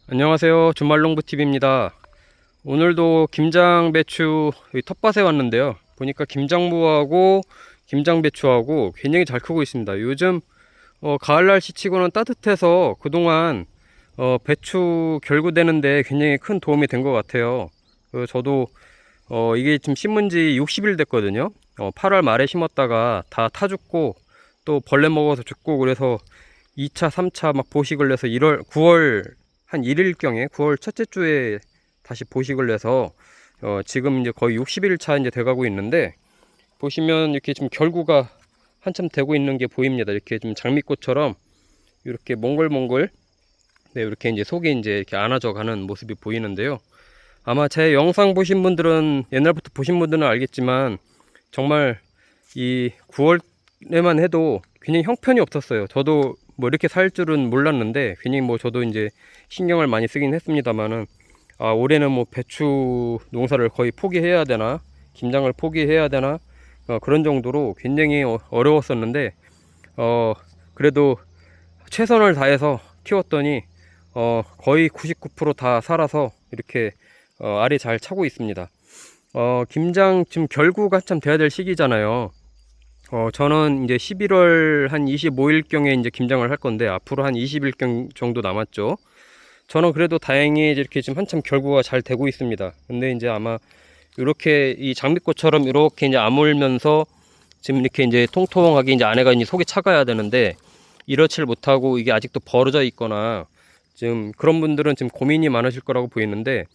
안녕하세요. 주말농부TV입니다. 오늘도 김장배추 텃밭에 왔는데요. 보니까 김장무하고 김장배추하고 굉장히 잘 크고 있습니다. 요즘 가을 날씨 치고는 따뜻해서 그동안 배추 결구되는데 굉장히 큰 도움이 된 것 같아요. 저도 이게 지금 심은 지 60일 됐거든요. 8월 말에 심었다가 다 타 죽고 또 벌레 먹어서 죽고 그래서 2차, 3차 막 보식을 내서 9월 한 1일경에 9월 첫째 주에 다시 보식을 내서 지금 이제 거의 60일 차 이제 돼가고 있는데, 보시면 이렇게 지금 결구가 한참 되고 있는 게 보입니다. 이렇게 좀 장미꽃처럼 이렇게 몽글몽글, 네, 이렇게 이제 속에 이제 이렇게 안아져 가는 모습이 보이는데요. 아마 제 영상 보신 분들은, 옛날부터 보신 분들은 알겠지만 정말 이 9월에만 해도 굉장히 형편이 없었어요. 저도 뭐 이렇게 살 줄은 몰랐는데 굉장히 뭐 저도 이제 신경을 많이 쓰긴 했습니다만은, 올해는 뭐 배추 농사를 거의 포기해야 되나, 김장을 포기해야 되나, 그런 정도로 굉장히 어려웠었는데, 그래도 최선을 다해서 키웠더니 거의 99%다 살아서 이렇게 알이 잘 차고 있습니다. 김장 지금 결구가 한참 돼야 될 시기잖아요. 저는 이제 11월 한 25일경에 이제 김장을 할 건데, 앞으로 한 20일경 정도 남았죠. 저는 그래도 다행히 이렇게 지금 한참 결구가 잘 되고 있습니다. 근데 이제 아마 이렇게 이 장미꽃처럼 이렇게 이제 아물면서 지금 이렇게 이제 통통하게 이제 안에가 이제 속이 차가야 되는데, 이렇지를 못하고 이게 아직도 벌어져 있거나 지금 그런 분들은 지금 고민이 많으실 거라고 보이는데,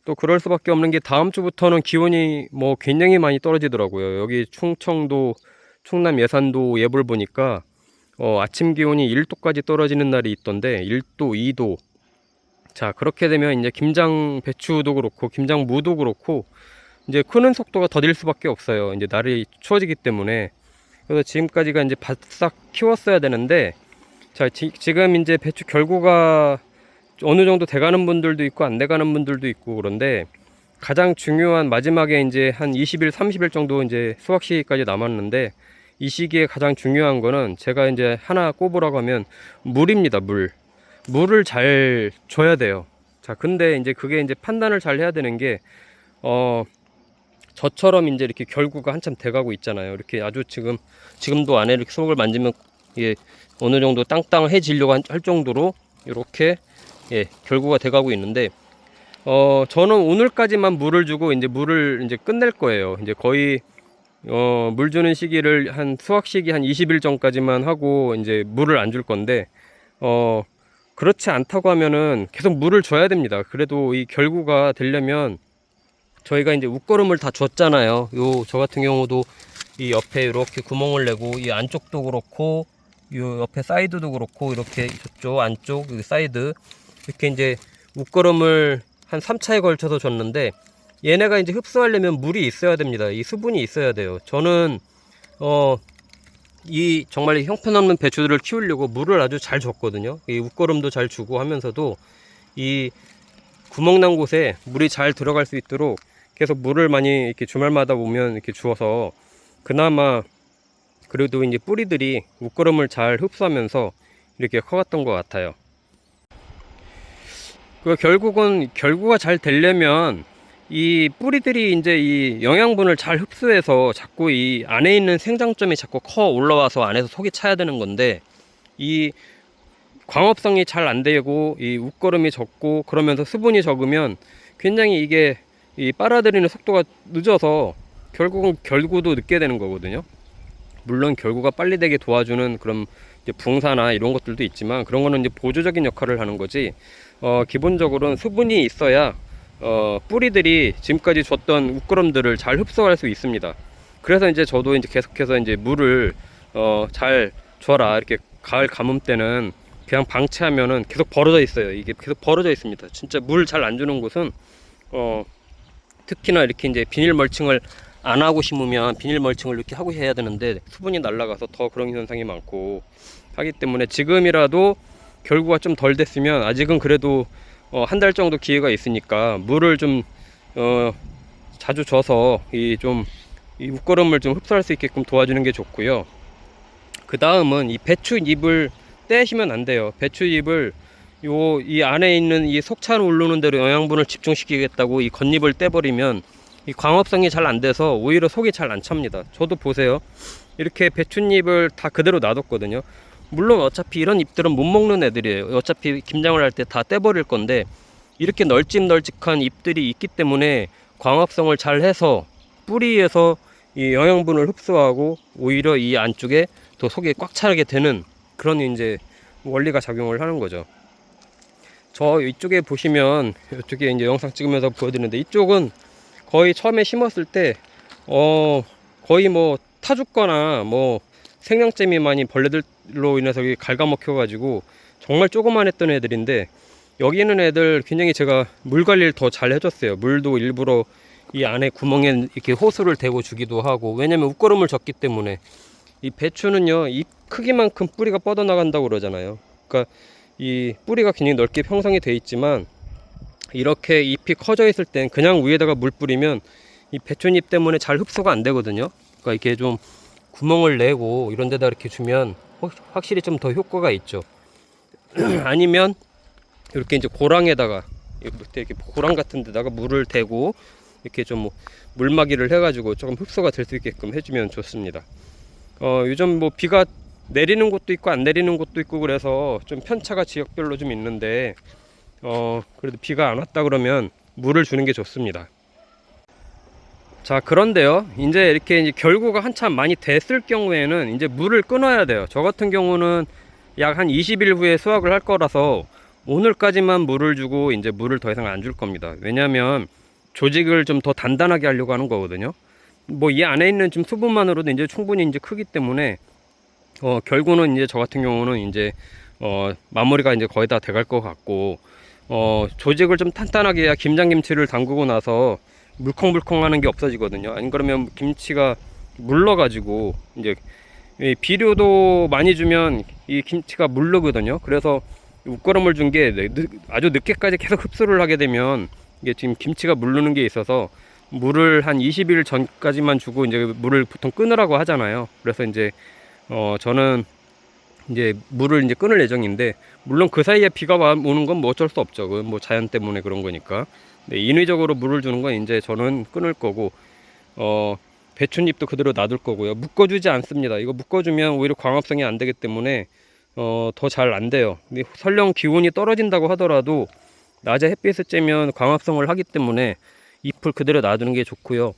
또 그럴 수밖에 없는 게 다음 주부터는 기온이 뭐 굉장히 많이 떨어지더라고요. 여기 충청도, 충남 예산도 예보를 보니까 아침 기온이 1도까지 떨어지는 날이 있던데, 1도, 2도. 자, 그렇게 되면 이제 김장 배추도 그렇고 김장 무도 그렇고 이제 크는 속도가 더딜 수밖에 없어요. 이제 날이 추워지기 때문에. 그래서 지금까지가 이제 바싹 키웠어야 되는데, 자, 지금 이제 배추 결구가 어느 정도 돼가는 분들도 있고 안 돼가는 분들도 있고, 그런데 가장 중요한 마지막에 이제 한 20일, 30일 정도 이제 수확 시기까지 남았는데, 이 시기에 가장 중요한 거는 제가 이제 하나 꼽으라고 하면 물입니다. 물을 잘 줘야 돼요. 자, 근데 이제 그게 이제 판단을 잘 해야 되는 게, 저처럼 이제 이렇게 결구가 한참 돼가고 있잖아요. 이렇게 아주 지금도 안에 이렇게 속을 만지면 이게 어느 정도 땅땅해지려고 할 정도로 이렇게, 예, 결구가 돼가고 있는데, 저는 오늘까지만 물을 주고 이제 물을 이제 끝낼 거예요. 이제 거의 물 주는 시기를 한 수확 시기 한 20일 전까지만 하고 이제 물을 안 줄 건데, 그렇지 않다고 하면은 계속 물을 줘야 됩니다. 그래도 이 결구가 되려면, 저희가 이제 웃거름을 다 줬잖아요. 저 같은 경우도 이 옆에 이렇게 구멍을 내고, 이 안쪽도 그렇고 요 옆에 사이드도 그렇고, 이렇게 저쪽 안쪽 여기 사이드 이렇게 이제 웃거름을 한 3차에 걸쳐서 줬는데, 얘네가 이제 흡수하려면 물이 있어야 됩니다. 이 수분이 있어야 돼요. 저는 이 정말 형편없는 배추들을 키우려고 물을 아주 잘 줬거든요. 이 웃거름도 잘 주고 하면서도 이 구멍난 곳에 물이 잘 들어갈 수 있도록 계속 물을 많이 이렇게 주말마다 오면 이렇게 주어서 그나마 그래도 이제 뿌리들이 웃거름을 잘 흡수하면서 이렇게 커갔던 것 같아요. 결국은 결구가 잘 되려면 이 뿌리들이 이제 이 영양분을 잘 흡수해서 자꾸 이 안에 있는 생장점이 자꾸 커 올라와서 안에서 속이 차야 되는 건데, 이 광합성이 잘 안 되고 이 웃거름이 적고 그러면서 수분이 적으면 굉장히 이게 이 빨아들이는 속도가 늦어서 결국은 결구도 늦게 되는 거거든요. 물론 결구가 빨리 되게 도와주는 그런 이제 붕사나 이런 것들도 있지만, 그런 거는 이제 보조적인 역할을 하는 거지, 기본적으로는 수분이 있어야 뿌리들이 지금까지 줬던 웃거름들을 잘 흡수할 수 있습니다. 그래서 이제 저도 이제 계속해서 이제 물을 잘 줘라, 이렇게 가을 가뭄 때는 그냥 방치하면은 계속 벌어져 있어요. 이게 계속 벌어져 있습니다. 진짜 물 잘 안 주는 곳은 특히나 이렇게 이제 비닐 멀칭을 안 하고 심으면 비닐 멀칭을 이렇게 하고 해야 되는데, 수분이 날아가서 더 그런 현상이 많고 하기 때문에, 지금이라도 결구가 좀 덜 됐으면 아직은 그래도 한 달 정도 기회가 있으니까 물을 좀 자주 줘서 이 웃거름을 좀 흡수할 수 있게끔 도와주는 게 좋고요. 그 다음은 이 배추잎을 떼시면 안 돼요. 배추잎을 이 안에 있는 이 속찬 오르는 대로 영양분을 집중시키겠다고 이 겉잎을 떼버리면 이 광합성이 잘 안 돼서 오히려 속이 잘 안 찹니다. 저도 보세요. 이렇게 배춧잎을 다 그대로 놔뒀거든요. 물론 어차피 이런 잎들은 못 먹는 애들이에요. 어차피 김장을 할 때 다 떼버릴 건데 이렇게 널찍널찍한 잎들이 있기 때문에 광합성을 잘 해서 뿌리에서 이 영양분을 흡수하고 오히려 이 안쪽에 더 속이 꽉 차게 되는 그런 이제 원리가 작용을 하는 거죠. 저 이쪽에 보시면 이쪽에 이제 영상 찍으면서 보여드리는데 이쪽은 거의 처음에 심었을 때 거의 뭐 타 죽거나 뭐 생명잼이 많이 벌레들로 인해서 갉아먹혀 가지고 정말 조그만했던 애들인데 여기 있는 애들 굉장히 제가 물 관리를 더 잘 해줬어요. 물도 일부러 이 안에 구멍에 이렇게 호스를 대고 주기도 하고, 왜냐면 웃거름을 줬기 때문에. 이 배추는요 잎 크기만큼 뿌리가 뻗어나간다고 그러잖아요. 그러니까 이 뿌리가 굉장히 넓게 형성이 돼 있지만 이렇게 잎이 커져 있을 땐 그냥 위에다가 물 뿌리면 이 배춧잎 때문에 잘 흡수가 안 되거든요. 그러니까 이렇게 좀 구멍을 내고 이런 데다 이렇게 주면 확실히 좀 더 효과가 있죠. 아니면 이렇게 이제 고랑에다가 이렇게 고랑 같은 데다가 물을 대고 이렇게 좀 물막이를 해가지고 조금 흡수가 될 수 있게끔 해주면 좋습니다. 요즘 뭐 비가 내리는 곳도 있고 안 내리는 곳도 있고 그래서 좀 편차가 지역별로 좀 있는데 그래도 비가 안 왔다 그러면 물을 주는 게 좋습니다. 자, 그런데요 이제 이렇게 결구가 한참 많이 됐을 경우에는 이제 물을 끊어야 돼요. 저 같은 경우는 약 한 20일 후에 수확을 할 거라서 오늘까지만 물을 주고 이제 물을 더 이상 안 줄 겁니다. 왜냐면 조직을 좀 더 단단하게 하려고 하는 거거든요. 뭐 이 안에 있는 좀 수분만으로도 이제 충분히 이제 크기 때문에 결국은 이제 저 같은 경우는 이제 마무리가 이제 거의 다 돼갈 것 같고, 조직을 좀 탄탄하게 해야 김장김치를 담그고 나서 물컹물컹 하는 게 없어지거든요. 안 그러면 김치가 물러가지고 이제 비료도 많이 주면 이 김치가 물르거든요. 그래서 웃거름을 준 게 아주 늦게까지 계속 흡수를 하게 되면 이게 지금 김치가 물르는 게 있어서 물을 한 20일 전까지만 주고 이제 물을 보통 끊으라고 하잖아요. 그래서 이제 저는 이제 물을 이제 끊을 예정인데, 물론 그 사이에 비가 오는 건 뭐 어쩔 수 없죠. 그건 뭐 자연 때문에 그런 거니까. 네, 인위적으로 물을 주는 건 이제 저는 끊을 거고, 배춧잎도 그대로 놔둘 거고요. 묶어주지 않습니다. 이거 묶어주면 오히려 광합성이 안 되기 때문에 더 잘 안 돼요. 근데 설령 기온이 떨어진다고 하더라도 낮에 햇빛을 쬐면 광합성을 하기 때문에 잎을 그대로 놔두는 게 좋고요.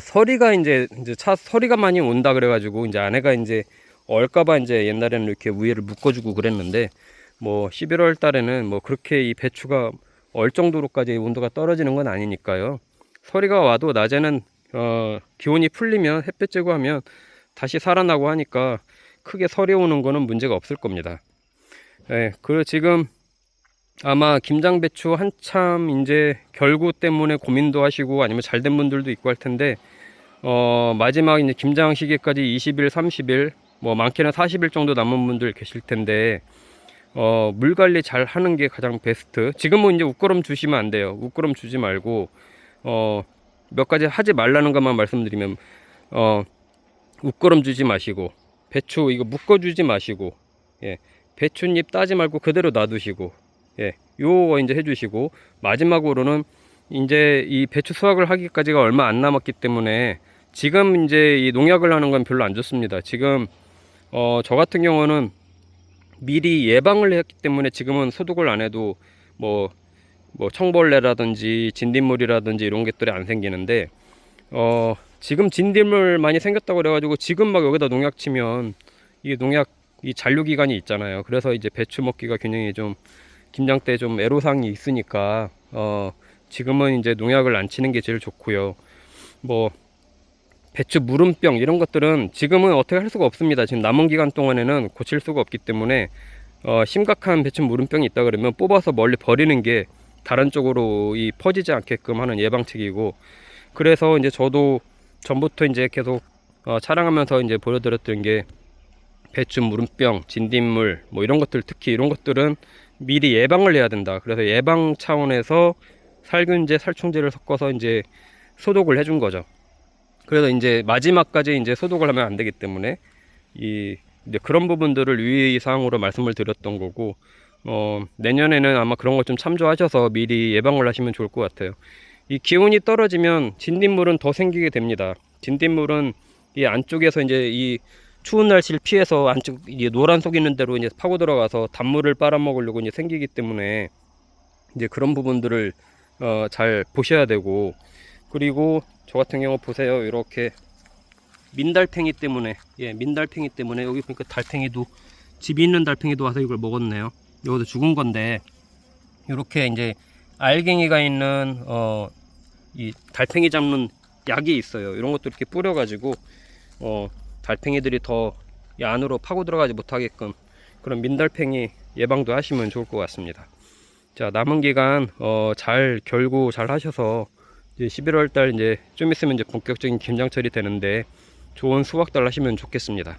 서리가 이제 서리가 많이 온다 그래가지고 이제 아내가 이제 얼까봐 이제 옛날에는 이렇게 위에를 묶어주고 그랬는데, 뭐 11월 달에는 뭐 그렇게 이 배추가 얼 정도로까지 온도가 떨어지는 건 아니니까요. 서리가 와도 낮에는 기온이 풀리면 햇볕 쬐고 하면 다시 살아나고 하니까 크게 서리 오는 거는 문제가 없을 겁니다. 네, 그리고 지금 아마 김장배추 한참 이제 결구 때문에 고민도 하시고 아니면 잘된 분들도 있고 할 텐데, 마지막 이제 김장 시기까지 20일, 30일, 뭐 많게는 40일 정도 남은 분들 계실 텐데, 물 관리 잘 하는 게 가장 베스트. 지금은 이제 웃거름 주시면 안 돼요. 웃거름 주지 말고, 몇 가지 하지 말라는 것만 말씀드리면, 웃거름 주지 마시고, 배추 이거 묶어주지 마시고, 예, 배추잎 따지 말고 그대로 놔두시고, 예, 요거 이제 해주시고, 마지막으로는 이제 이 배추 수확을 하기까지가 얼마 안 남았기 때문에 지금 이제 이 농약을 하는 건 별로 안 좋습니다. 지금 저 같은 경우는 미리 예방을 했기 때문에 지금은 소독을 안 해도 뭐 청벌레라든지 진딧물이라든지 이런 것들이 안 생기는데, 지금 진딧물 많이 생겼다고 그래가지고 지금 막 여기다 농약 치면 이 농약 이 잔류 기간이 있잖아요. 그래서 이제 배추 먹기가 굉장히 좀 김장 때 좀 애로사항이 있으니까 지금은 이제 농약을 안 치는 게 제일 좋고요. 뭐 배추 무름병 이런 것들은 지금은 어떻게 할 수가 없습니다. 지금 남은 기간 동안에는 고칠 수가 없기 때문에 심각한 배추 무름병이 있다 그러면 뽑아서 멀리 버리는 게 다른 쪽으로 이 퍼지지 않게끔 하는 예방책이고, 그래서 이제 저도 전부터 이제 계속 촬영하면서 이제 보여드렸던 게 배추 무름병, 진딧물 뭐 이런 것들, 특히 이런 것들은 미리 예방을 해야 된다. 그래서 예방 차원에서 살균제, 살충제를 섞어서 이제 소독을 해준 거죠. 그래서 이제 마지막까지 이제 소독을 하면 안 되기 때문에 이제 그런 부분들을 유의사항으로 말씀을 드렸던 거고, 내년에는 아마 그런 것 좀 참조하셔서 미리 예방을 하시면 좋을 것 같아요. 이 기온이 떨어지면 진딧물은 더 생기게 됩니다. 진딧물은 이 안쪽에서 이제 이 추운 날씨를 피해서 안쪽 이제 노란 속 있는 데로 이제 파고 들어가서 단물을 빨아먹으려고 이제 생기기 때문에 이제 그런 부분들을 잘 보셔야 되고, 그리고 저 같은 경우 보세요. 이렇게 민달팽이 때문에, 민달팽이 때문에 여기 보니까 달팽이도, 집이 있는 달팽이도 와서 이걸 먹었네요. 이것도 죽은 건데, 이렇게 이제 알갱이가 있는 이 달팽이 잡는 약이 있어요. 이런 것도 이렇게 뿌려가지고 달팽이들이 더 이 안으로 파고 들어가지 못하게끔 그런 민달팽이 예방도 하시면 좋을 것 같습니다. 자, 남은 기간 잘 결구 잘 하셔서 이제 11월 달 이제 좀 있으면 이제 본격적인 김장철이 되는데 좋은 수확들 하시면 좋겠습니다.